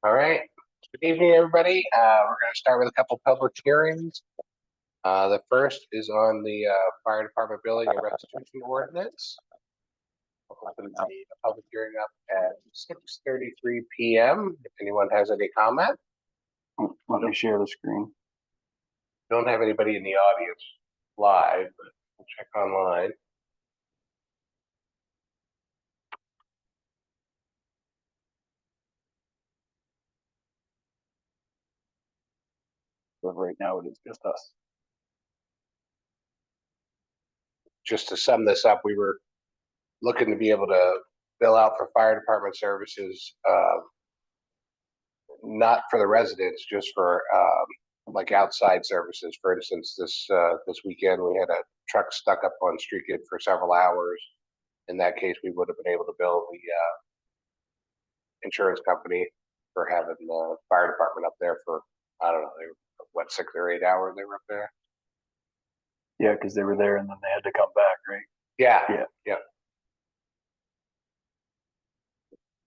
All right. Good evening, everybody. We're going to start with a couple public hearings. The first is on the fire department building and restitution ordinance. We'll open the public hearing up at 6:33 p.m. If anyone has any comment. Let me share the screen. Don't have anybody in the audience live, but we'll check online. But right now it is just us. Just to sum this up, we were looking to be able to bill out for fire department services, not for the residents, just for like outside services. For instance, this weekend we had a truck stuck up on Street Gate for several hours. In that case, we would have been able to bill the insurance company for having the fire department up there for, I don't know, they were, what, 6 or 8 hours they were up there. Yeah, because they were there and then they had to come back, right? Yeah.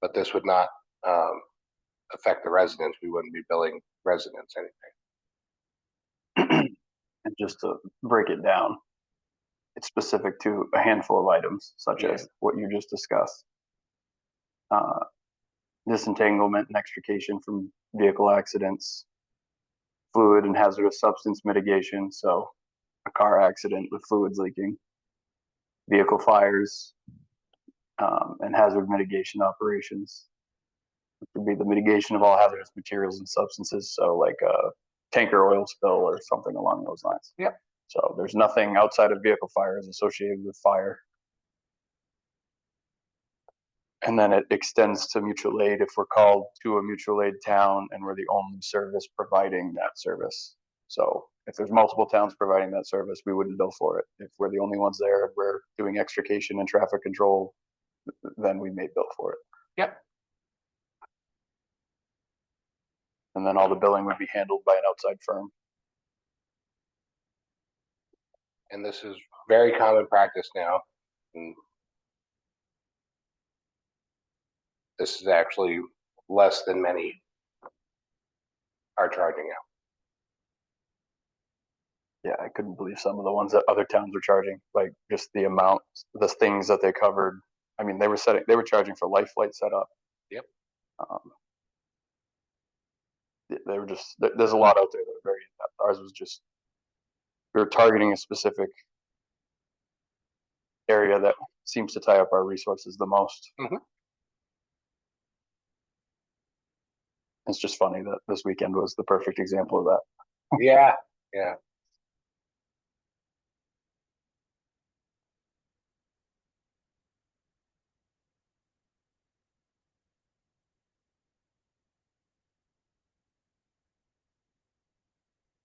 But this would not affect the residents. We wouldn't be billing residents anything. And just to break it down, it's specific to a handful of items, such as what you just discussed. Disentanglement and extrication from vehicle accidents, fluid and hazardous substance mitigation, so a car accident with fluids leaking, vehicle fires, and hazard mitigation operations, which would be the mitigation of all hazardous materials and substances, so like a tanker oil spill or something along those lines. Yep. So there's nothing outside of vehicle fires associated with fire. And then it extends to mutual aid if we're called to a mutual aid town and we're the only service providing that service. So if there's multiple towns providing that service, we wouldn't bill for it. If we're the only ones there, we're doing extrication and traffic control, then we may bill for it. Yep. And then all the billing would be handled by an outside firm. And this is very common practice now. And this is actually less than many are charging out. Yeah, I couldn't believe some of the ones that other towns were charging, like just the amount, the things that they covered. I mean, they were charging for life flight setup. Yep. They were just, there's a lot out there that are very in-depth. Ours was just, we were targeting a specific area that seems to tie up our resources the most. Mm-hmm. It's just funny that this weekend was the perfect example of that. Yeah.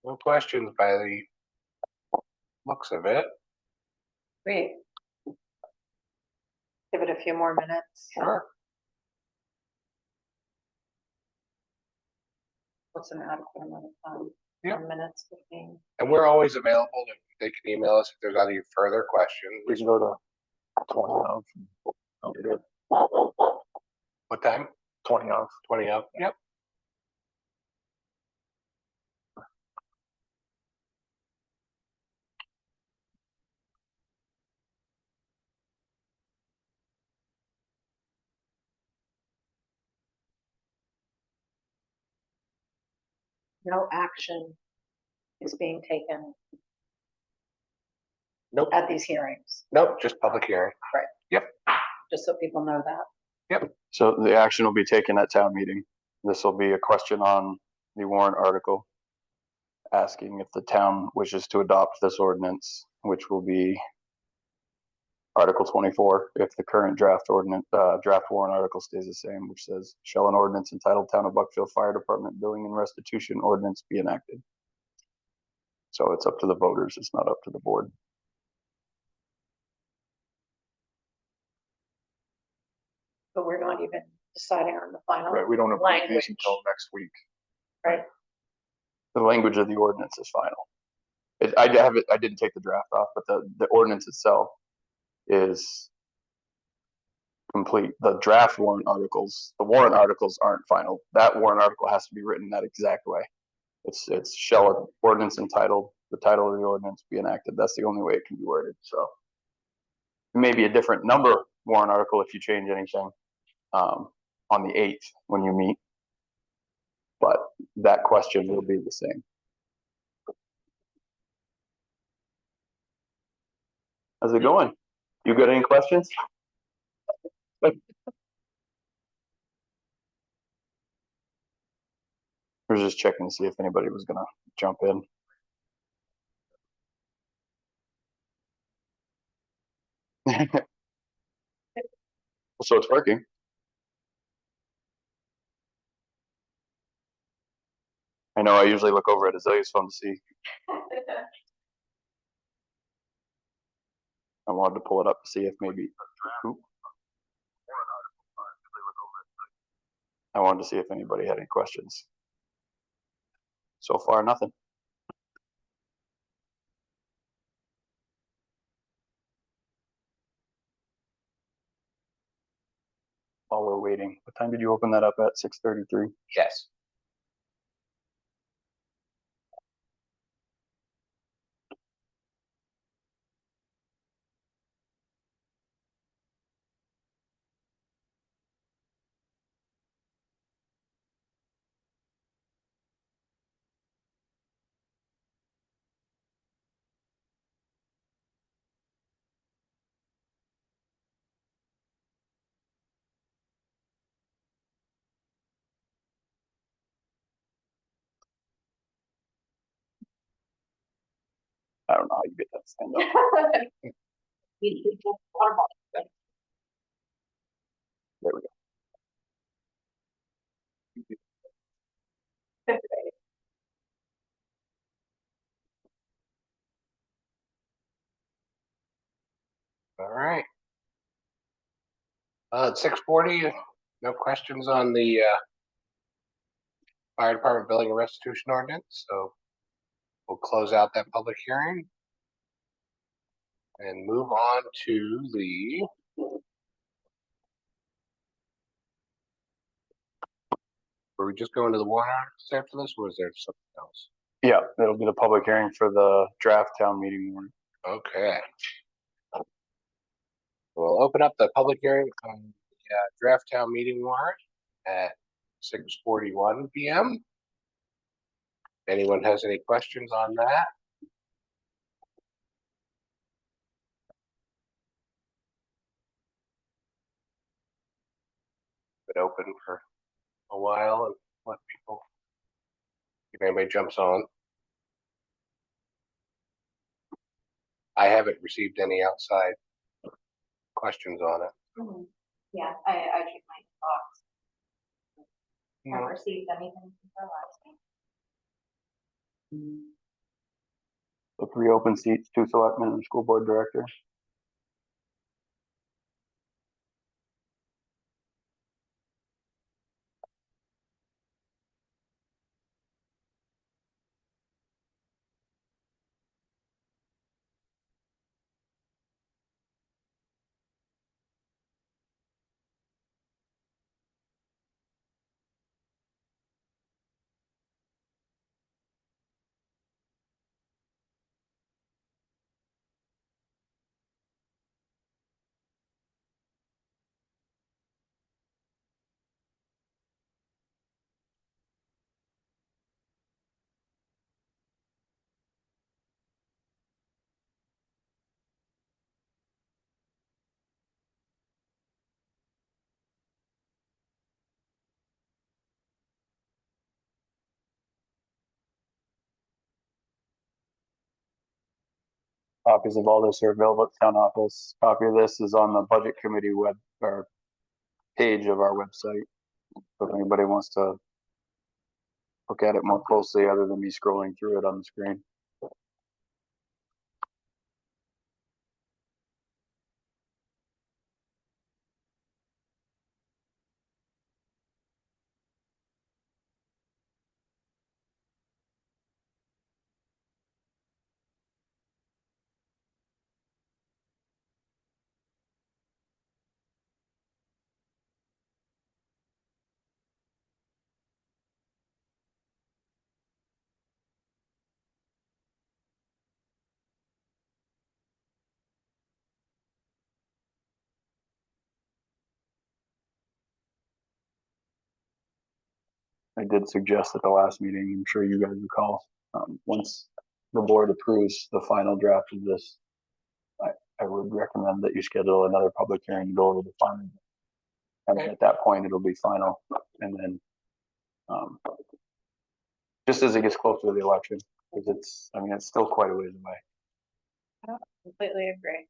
No questions by the looks of it. Great. Give it a few more minutes. Sure. What's an adequate amount of time? Yeah. 10 minutes, 15. And we're always available. They can email us if there's any further questions. We can go to 20 off. What time? 20 off. 20 up. Yep. No action is being taken. Nope. At these hearings. Nope, just public hearing. Right. Yep. Just so people know that. Yep. So the action will be taken at town meeting. This will be a question on the warrant article asking if the town wishes to adopt this ordinance, which will be Article 24, if the current draft warrant article stays the same, which says, shall an ordinance entitled Town of Buckfield Fire Department Billing and Restitution Ordinance be enacted? So it's up to the voters, it's not up to the board. But we're not even deciding on the final Right, we don't approve language these until next week. Right. The language of the ordinance is final. I didn't take the draft off, but the ordinance itself is complete the draft warrant articles. The warrant articles aren't final. That warrant article has to be written that exact way. It's shall ordinance entitled, the title of the ordinance be enacted. That's the only way it can be worded. So it may be a different number warrant article if you change anything on the 8th when you meet, but that question will be the same. How's it going? You got any questions? We're just checking to see if anybody was gonna jump in. So it's working. I know I usually look over at Azalea's phone to see. I wanted to pull it up to see if maybe. Oop. I wanted to see if anybody had any questions. So far, nothing. While we're waiting, what time did you open that up at? 6:33. Yes. I don't know how you get that stand up. There we go. All right. It's 6:40. No questions on the fire department billing and restitution ordinance, so we'll close out that public hearing and move on to the were we just going to the warrant articles after this, or was there something else? Yeah, it'll be the public hearing for the draft town meeting warrant. Okay. We'll open up the public hearing on the draft town meeting warrant at 6:41 p.m. Anyone has any questions on that? Been open for a while and let people, if anybody jumps on. I haven't received any outside questions on it. Mhm. Yeah, I checked my box. Haven't received anything since our last meeting. The 3 open seats, 2 selectmen and school board director. Copies of all this are available at the town office. Copy of this is on the budget committee web or page of our website. So if anybody wants to look at it more closely, other than me scrolling through it on the screen. I did suggest at the last meeting, I'm sure you guys recall, once the board approves the final draft of this, I would recommend that you schedule another public hearing to go over the final. And Okay. at that point, it'll be final, and then, just as it gets closer to the election, because it's still quite a ways away. Completely agree.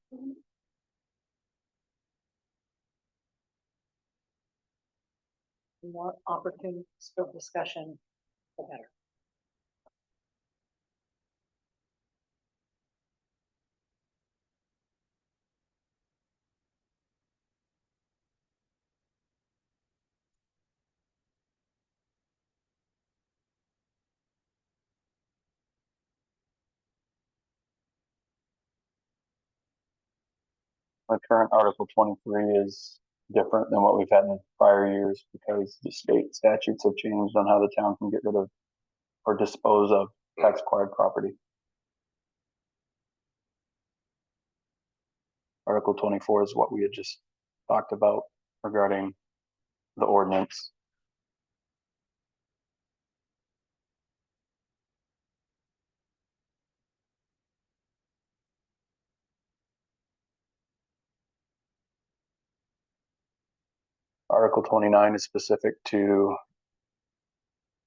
The more opportunities for discussion, the better. The current Article 23 is different than what we've had in prior years because the state statutes have changed on how the town can get rid of or dispose of tax acquired property. Article 24 is what we had just talked about regarding the ordinance. Article 29 is specific to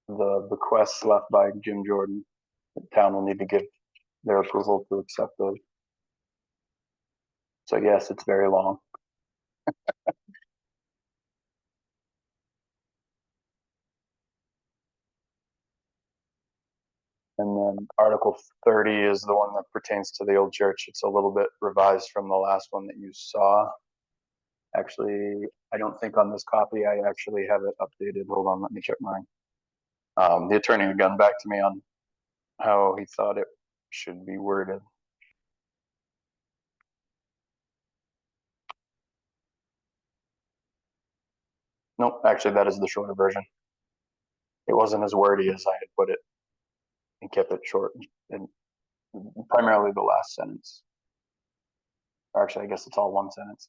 the bequests left by Jim Jordan. The town will need to give their approval to accept those. So yes, it's very long. And then Article 30 is the one that pertains to the old church. It's a little bit revised from the last one that you saw. Actually, I don't think on this copy I actually have it updated. Hold on, let me check mine. The attorney had gotten back to me on how he thought it should be worded. Nope, actually that is the shorter version. It wasn't as wordy as I had put it and kept it short and primarily the last sentence. Or actually, I guess it's all one sentence.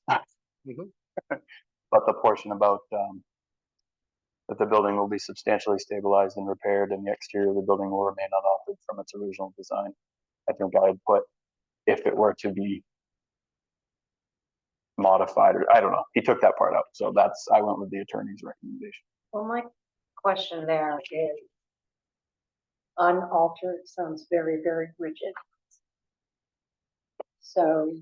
But the portion about that the building will be substantially stabilized and repaired and the exterior of the building will remain unaltered from its original design. I think I had put if it were to be modified, or I don't know. He took that part out. So I went with the attorney's recommendation. Well, my question there is unaltered sounds very, very rigid. So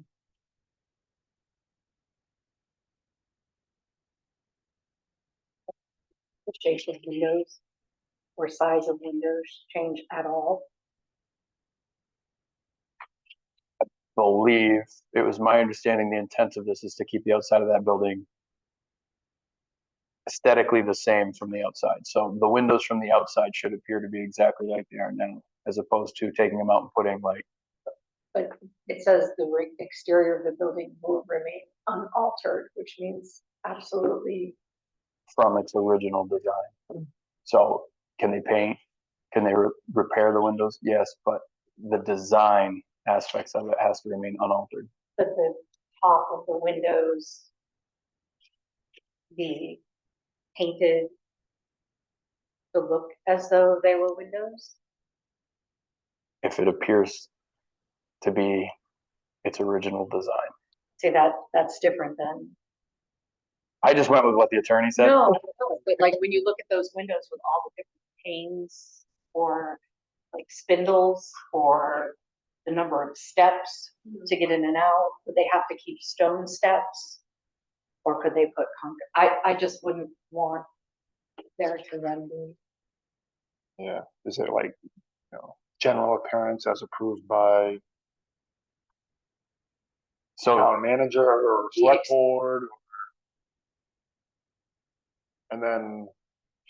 the shape of windows or size of windows change at all? Believe it was my understanding the intent of this is to keep the outside of that building aesthetically the same from the outside. So the windows from the outside should appear to be exactly like they are now, as opposed to taking them out and putting like. But it says the exterior of the building will remain unaltered, which means absolutely. From its original design. So can they paint? Can they repair the windows? Yes, but the design aspects of it has to remain unaltered. But the top of the windows be painted to look as though they were windows? If it appears to be its original design. See, that's different than. I just went with what the attorney said. No, but like when you look at those windows with all the different panes or like spindles or the number of steps to get in and out, would they have to keep stone steps? Or could they put concrete? I just wouldn't want there to then be. Yeah, is it like, general appearance as approved by So town manager or select board? And then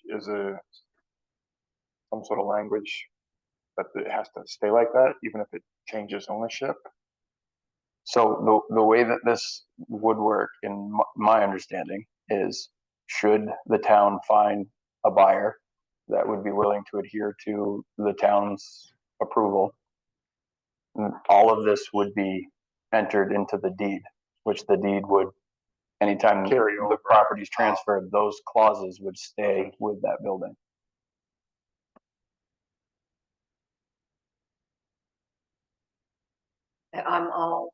is it some sort of language that it has to stay like that, even if it changes ownership? So the way that this would work, in my understanding, is should the town find a buyer that would be willing to adhere to the town's approval, all of this would be entered into the deed, which the deed would, anytime Carry the over. property's transferred, those clauses would stay with that building. I'm all.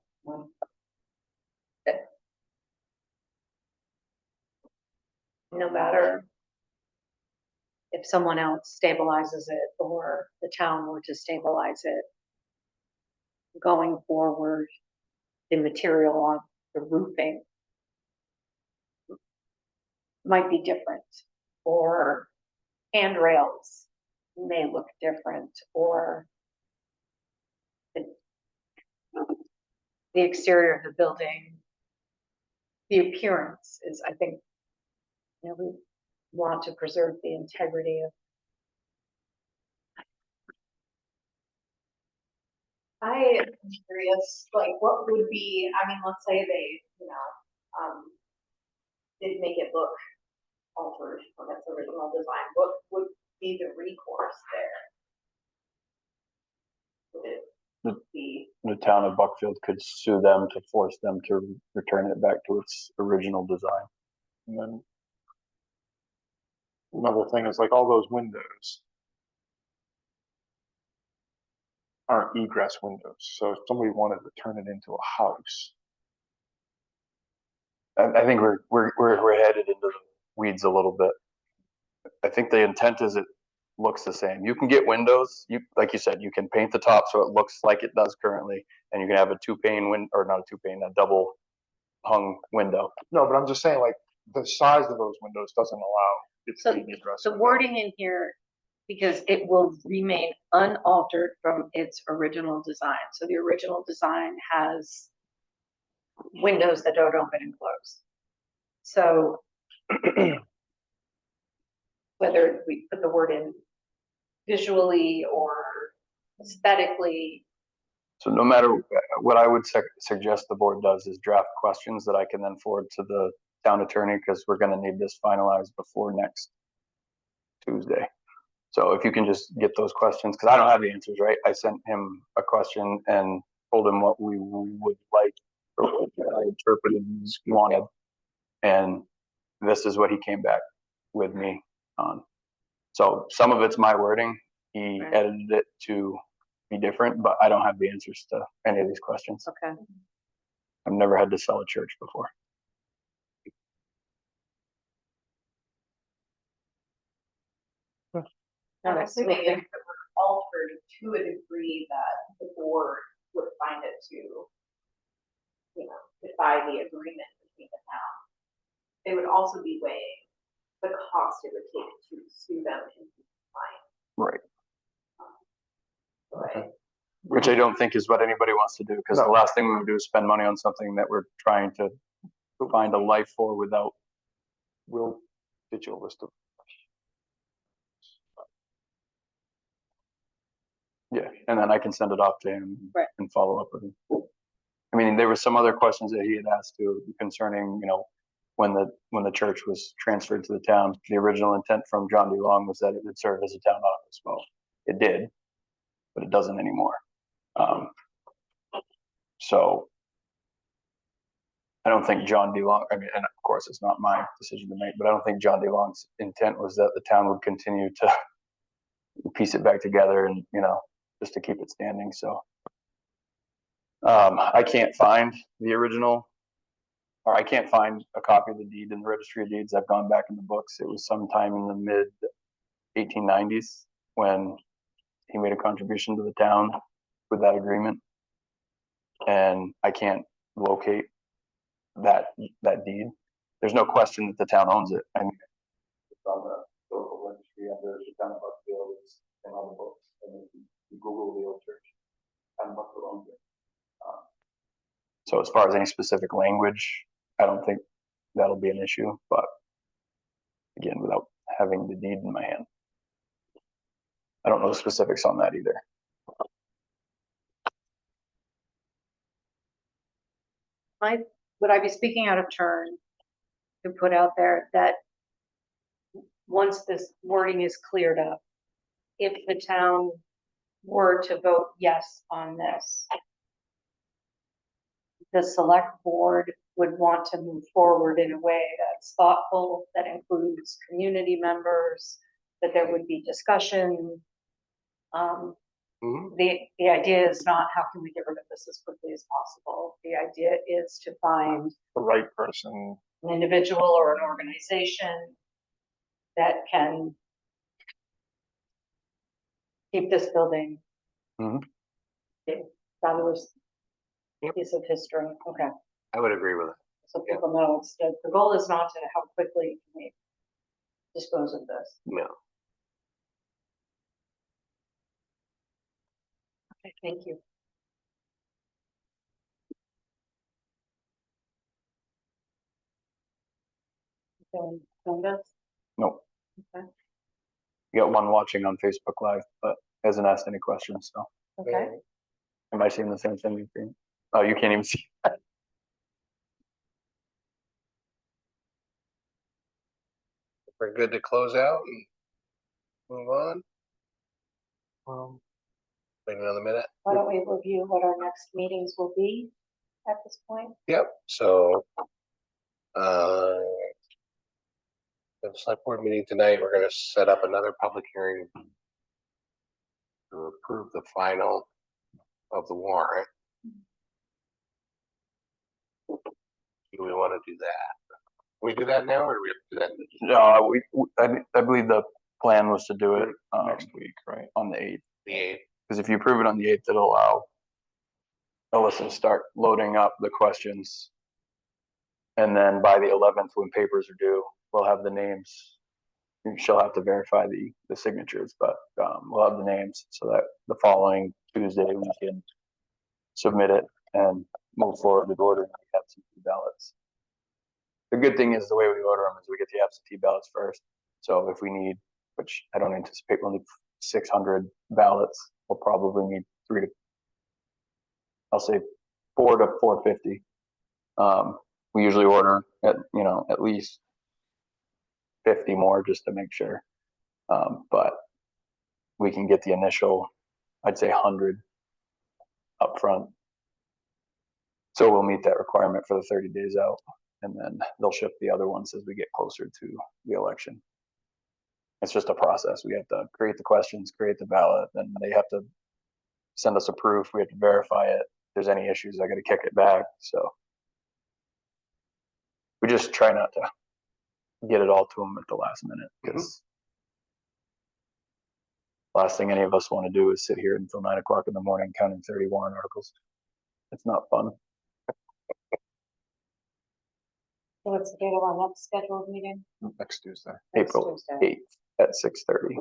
No matter if someone else stabilizes it or the town were to stabilize it, going forward, the material on the roofing might be different, or handrails may look different, or the exterior of the building, the appearance is, I think, we want to preserve the integrity of. I am curious, like, what would be, I mean, let's say they, did make it look altered from its original design, what would be the recourse there? Would it be, The town of Buckfield could sue them to force them to return it back to its original design. And then another thing is like all those windows aren't egress windows. So if somebody wanted to turn it into a house, I think we're headed into the weeds a little bit. I think the intent is it looks the same. You can get windows, like you said, you can paint the top so it looks like it does currently, and you can have a a double hung window. no, but I'm just saying like the size of those windows doesn't allow it to So be an egress the window. wording in here, because it will remain unaltered from its original design. So the original design has windows that don't open and close. So whether we put the word in visually or aesthetically, So no matter what I would suggest the board does is draft questions that I can then forward to the town attorney, because we're gonna need this finalized before next Tuesday. So if you can just get those questions, because I don't have the answers, right? I sent him a question and told him what we would like, or what I interpreted as wanted. And this is what he came back with me on. So some of it's my wording. He Right. edited it to be different, but I don't have the answers to any of these questions. okay. I've never had to sell a church before. I'm assuming if it were altered to a degree that the board would find it to, defy the agreement between the town, they would also be weighing the cost it would take to sue them in Right. compliance. Right? Which I don't think is what anybody wants to do, because the No. last thing we would do is spend money on something that we're trying to find a life for without. We'll get you a list of. Yeah, and then I can send it off to him. Right. And follow up with him. I mean, there were some other questions that he had asked too concerning, when the church was transferred to the town. The original intent from John D. Long was that it would serve as a town office. Well, it did, but it doesn't anymore. So I don't think John D. Long, and of course it's not my decision to make, but I don't think John D. Long's intent was that the town would continue to piece it back together and, just to keep it standing. So I can't find the original, or I can't find a copy of the deed in the registry of deeds. I've gone back in the books. It was sometime in the mid 1890s when he made a contribution to the town with that agreement. And I can't locate that deed. There's no question that the town owns it. I mean, it's on the local registry under the town of Buckfield, it's in all the books. And if you Google the old church, town of Buckfield owns it. So as far as any specific language, I don't think that'll be an issue, but again, without having the deed in my hand, I don't know the specifics on that either. Would I be speaking out of turn to put out there that once this wording is cleared up, if the town were to vote yes on this, the select board would want to move forward in a way that's thoughtful, that includes community members, that there would be discussion, Mhm. The idea is not how can we get rid of this as quickly as possible. The idea is to find The right person, an individual or an organization that can keep this building Mhm. a fabulous Yep. piece of history. Okay, I would agree with it. so Yeah. people know it's the goal is not to how quickly can we dispose of this. No. Okay, thank you. Linda? Nope. Okay. You got one watching on Facebook Live, but hasn't asked any questions, so. Okay. Am I seeing the same thing you're seeing? Oh, you can't even see. We're good to close out and move on. Wait another minute. Why don't we review what our next meetings will be at this point? Yep, so, the select board meeting tonight, we're gonna set up another public hearing to approve the final of the warrant. Do we wanna do that? We do that now, or do we have to do that No, I believe the plan was to do it, next week, right? on the 8th. the 8th? Because if you approve it on the 8th, it'll allow Alyssa to start loading up the questions. And then by the 11th, when papers are due, we'll have the names. She'll have to verify the signatures, but we'll have the names so that the following Tuesday we can submit it and move forward with ordering the absentee ballots. The good thing is the way we order them is we get the absentee ballots first. So if we need, which I don't anticipate we'll need 600 ballots, we'll probably need I'll say 4 to 450. We usually order at least 50 more just to make sure. But we can get the initial, I'd say 100 up front. So we'll meet that requirement for the 30 days out, and then they'll ship the other ones as we get closer to the election. It's just a process. We have to create the questions, create the ballot, then they have to send us a proof. We have to verify it. If there's any issues, I got to kick it back. So we just try not to get it all to them at the last minute, because last thing any of us want to do is sit here until 9 o'clock in the morning counting 30 warrant articles. It's not fun. So what's the date of our next scheduled meeting? Next Tuesday. Next April Tuesday. 8th at 6:30.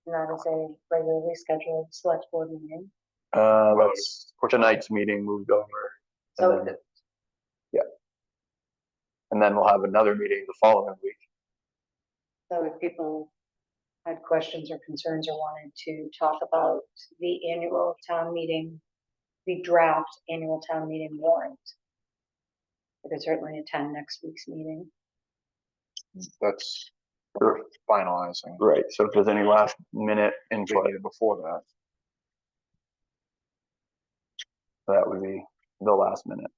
And that is a regularly scheduled select board meeting. That's tonight's meeting moved over. So And then, and then we'll have another meeting the following week. So if people had questions or concerns or wanted to talk about the annual town meeting, the draft annual town meeting warrant, they could certainly attend next week's meeting. That's we're finalizing. Right, so if there's any last minute input, We need it before that. that would be the last minute.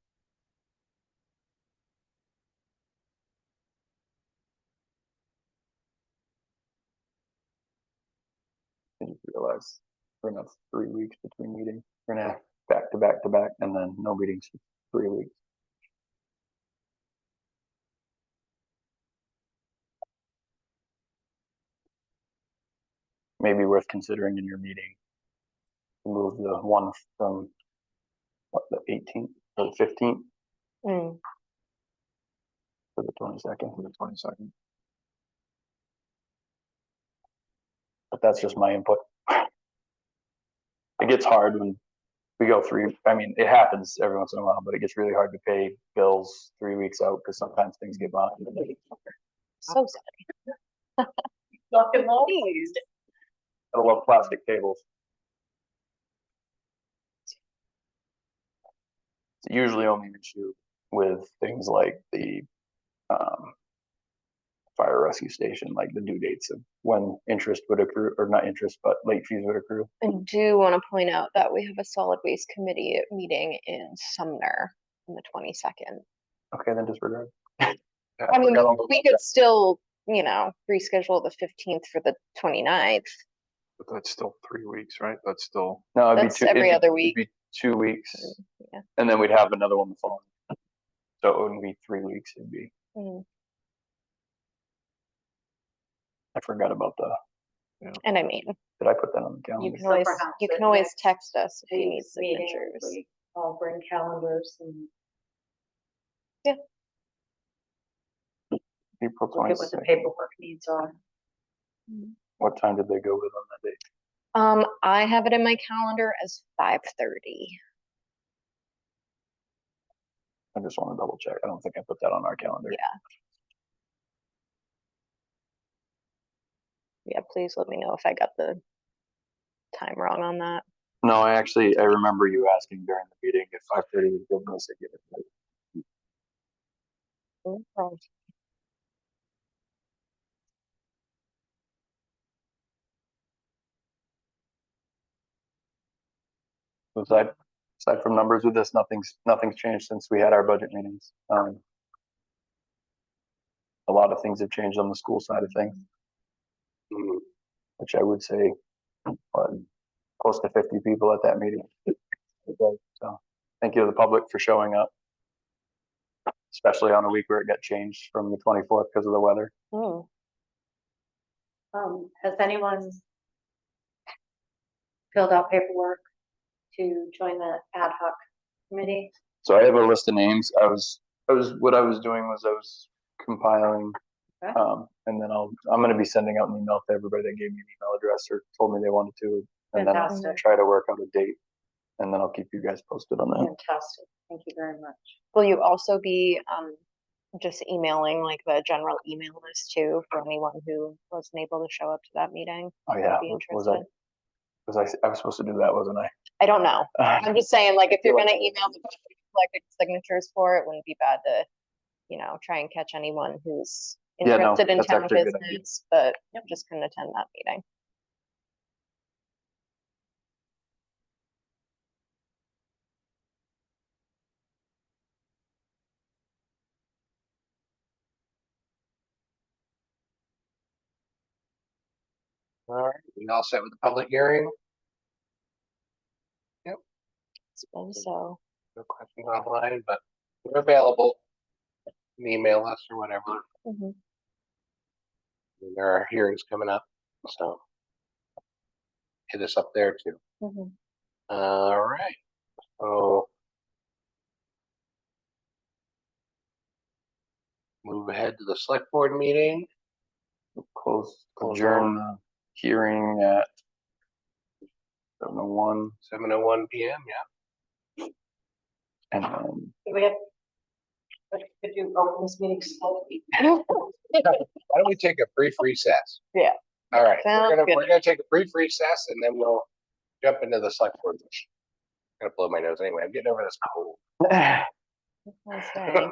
I just realized we're gonna have 3 weeks between meetings. We're gonna have back to back to back, and then no meetings for 3 weeks. Maybe worth considering in your meeting. Move the one from the 18th or the 15th to the 22nd. The 22nd. But that's just my input. It gets hard when we go it happens every once in a while, but it gets really hard to pay bills 3 weeks out because sometimes things get behind. So sorry. Fucking amazed. I love plastic tables. It's usually only an issue with things like the fire rescue station, like the due dates of when interest would accrue, or not interest, but late fees would accrue. I do want to point out that we have a solid waste committee meeting in Sumner on the 22nd. Okay, then disregard. I mean, we could still reschedule the 15th for the 29th. But that's still 3 weeks, right? That's still, No, it'd be That's two. every it'd be- other week. It'd be 2 weeks, Yeah. and then we'd have another one the following. So it wouldn't be 3 weeks. It'd be. Mm. I forgot about the. And I mean, Did I put that on the calendar? you can So always, perhaps you at can always next text us if you need week's meeting, signatures. we all bring calendars and April look at what the 26th. paperwork needs are. What time did they go with on that date? I have it in my calendar as 5:30. I just want to double check. I don't think I put that on our calendar. Yeah. Yeah, please let me know if I got the time wrong on that. No, I remember you asking during the meeting if 5:30 was good. And I said, yeah. No problem. Aside from numbers with this, nothing's changed since we had our budget meetings. A lot of things have changed on the school side of things, Mm, which I would say, what, close to 50 people at that meeting. So thank you to the public for showing up, especially on a week where it got changed from the 24th because of the weather. Mm. Has anyone filled out paperwork to join the ad hoc committee? So I have a list of names. What I was doing was I was compiling, Okay. and then I'm gonna be sending out an email to everybody that gave me an email address or told me they wanted to, and then I'll Fantastic. try to work out a date, and then I'll keep you guys posted on that. Fantastic. Thank you very much. Will you also be just emailing like the general email list too for anyone who wasn't able to show up to that meeting? Oh yeah, Be was I was supposed to do that, wasn't I? I don't know. I'm just saying, like, if you're Feel gonna email the collecting signatures for it, wouldn't be bad to, try and catch anyone who's Yeah, no, interested in that's town actually a good idea. business, but just couldn't attend that meeting. All right, we all set with the public hearing? Suppose so. No questions online, but we're available. You can email us or whatever. Mhm. And there are hearings coming up, so hit us up there too. Mhm. All right, so move ahead to the select board meeting. Adjourn the hearing at 7:01, 7:01 PM, yeah. and then Could you open this meeting slowly? Why don't we take a brief recess? Yeah. All right, Sounds good. we're gonna take a brief recess and then we'll jump into the select board. I'm gonna blow my nose anyway. I'm getting over this cold. Nice day.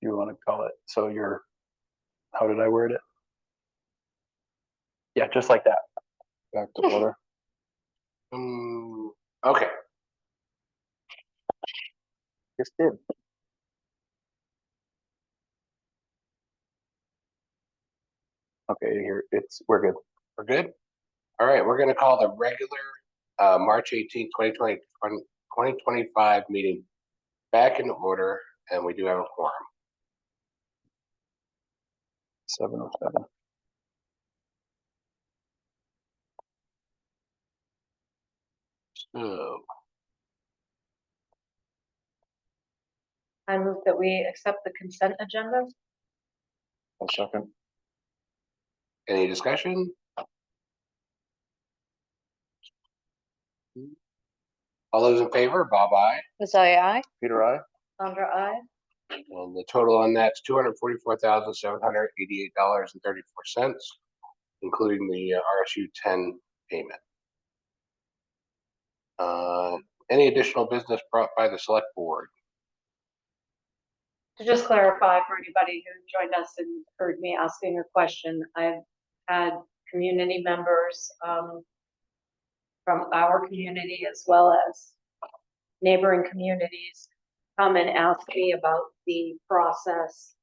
you want to call it. So how did I word it? Yeah, just like that. Back to order. Okay, Just did. Okay, we're good. we're good. All right, we're gonna call the regular March 18th, 2025 meeting back in order, and we do have a quorum. 7:07. So, I move that we accept the consent agenda. One second. any discussion? All those in favor, Bob, aye. Azalea, aye. Peter, I. Sandra, I. And the total on that's $244,788.34, including the RSU 10 payment. Any additional business brought by the select board? To just clarify for anybody who joined us and heard me asking a question, I've had community members from our community as well as neighboring communities come and ask me about the process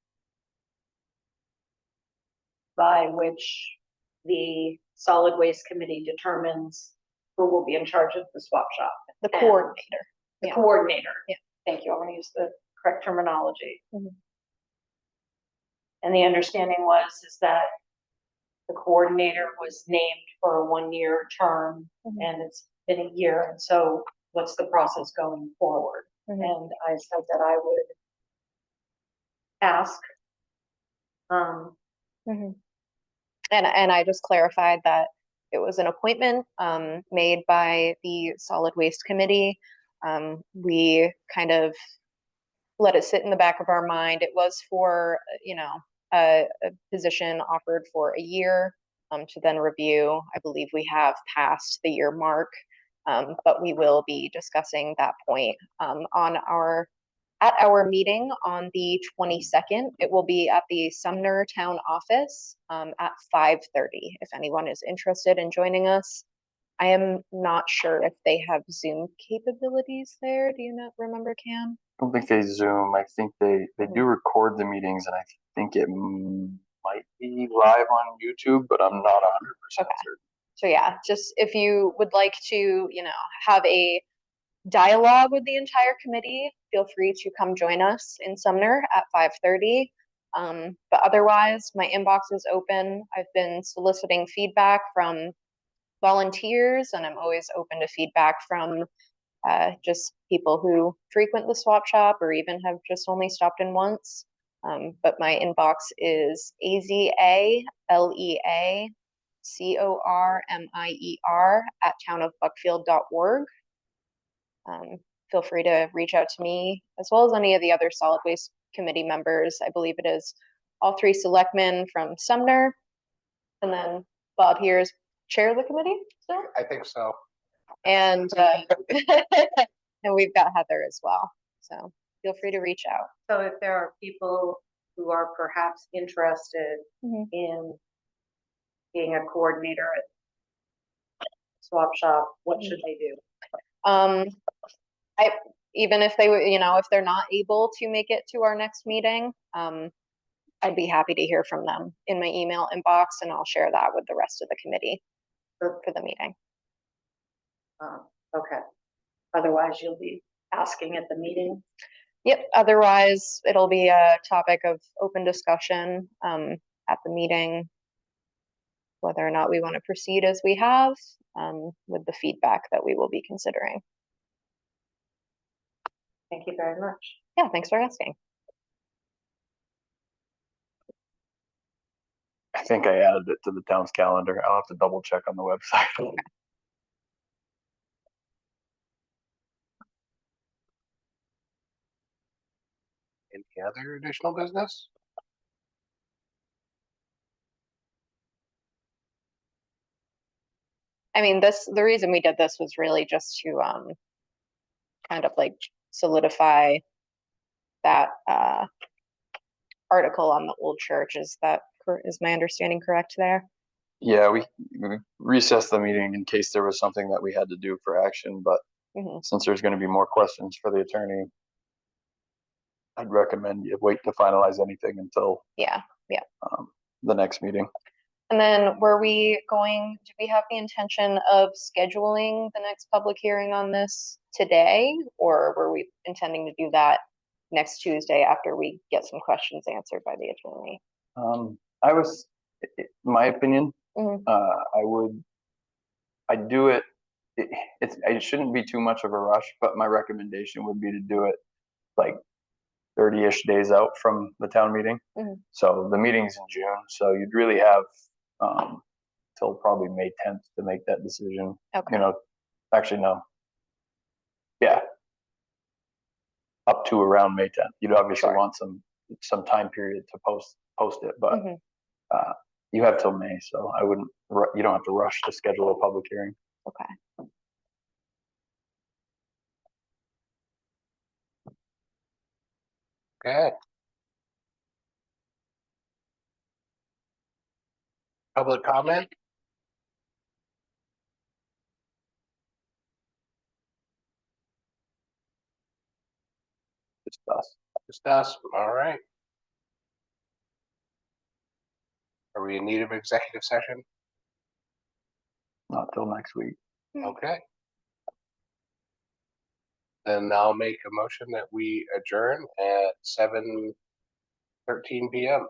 by which the solid waste committee determines who will be in charge of the swap shop. The And coordinator. The Yeah. coordinator. Yeah. Thank you. I want to use the correct terminology. Mhm. And the understanding is that the coordinator was named for a 1-year term Mhm. and it's been a year. And so what's the process going forward? Mhm. And I said that I would ask. Mhm. And I just clarified that it was an appointment made by the Solid Waste Committee. We kind of let it sit in the back of our mind. It was for, a position offered for a year to then review. I believe we have passed the year mark, but we will be discussing that point at our meeting on the 22nd. It will be at the Sumner Town Office at 5:30. If anyone is interested in joining us. I am not sure if they have Zoom capabilities there. Do you not remember, Cam? I don't think they Zoom. I think they do record the meetings, and I think it might be live on YouTube, but I'm not 100% certain. So yeah, just if you would like to, have a dialogue with the entire committee, feel free to come join us in Sumner at 5:30. But otherwise, my inbox is open. I've been soliciting feedback from volunteers, and I'm always open to feedback from just people who frequent the swap shop or even have just only stopped in once. But my inbox is azaleacormier@townofbuckfield.org. Feel free to reach out to me as well as any of the other solid waste committee members. I believe it is all 3 selectmen from Sumner. And then Bob here is chair of the committee, so. I think so. And and we've got Heather as well. So feel free to reach out. So if there are people who are perhaps interested Mhm. in being a coordinator at swap shop, what should they do? Even if they would, if they're not able to make it to our next meeting, I'd be happy to hear from them in my email inbox, and I'll share that with the rest of the committee for the meeting. Okay. Otherwise, you'll be asking at the meeting. Yep, otherwise it'll be a topic of open discussion at the meeting, whether or not we want to proceed as we have with the feedback that we will be considering. Thank you very much. Yeah, thanks for asking. I think I added it to the town's calendar. I'll have to double check on the website. Any other additional business? I mean, the reason we did this was really just to kind of like solidify that article on the old church. Is my understanding correct there? Yeah, we recessed the meeting in case there was something that we had to do for action, but Mhm. since there's gonna be more questions for the attorney, I'd recommend you wait to finalize anything until Yeah. the next meeting. And then do we have the intention of scheduling the next public hearing on this today? Or were we intending to do that next Tuesday after we get some questions answered by the attorney? My opinion, Mhm. I'd do it, it shouldn't be too much of a rush, but my recommendation would be to do it like 30-ish days out from the town meeting. Mhm. So the meeting's in June, so you'd really have till probably May 10th to make that decision. Okay. Actually, no. Yeah. Up to around May 10th. You'd obviously Sure. want some time period to post it, but Mhm. you have till May, so you don't have to rush to schedule a public hearing. Okay. Okay. Public comment? Just us. Just us, all right. Are we in need of executive session? Not till next week. Okay. Then I'll make a motion that we adjourn at 7:13 PM.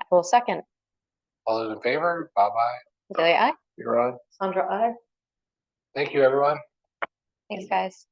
I will second. All those in favor? Bye-bye. Azalea, aye. You're on. Sandra, I. Thank you, everyone. Thanks, guys.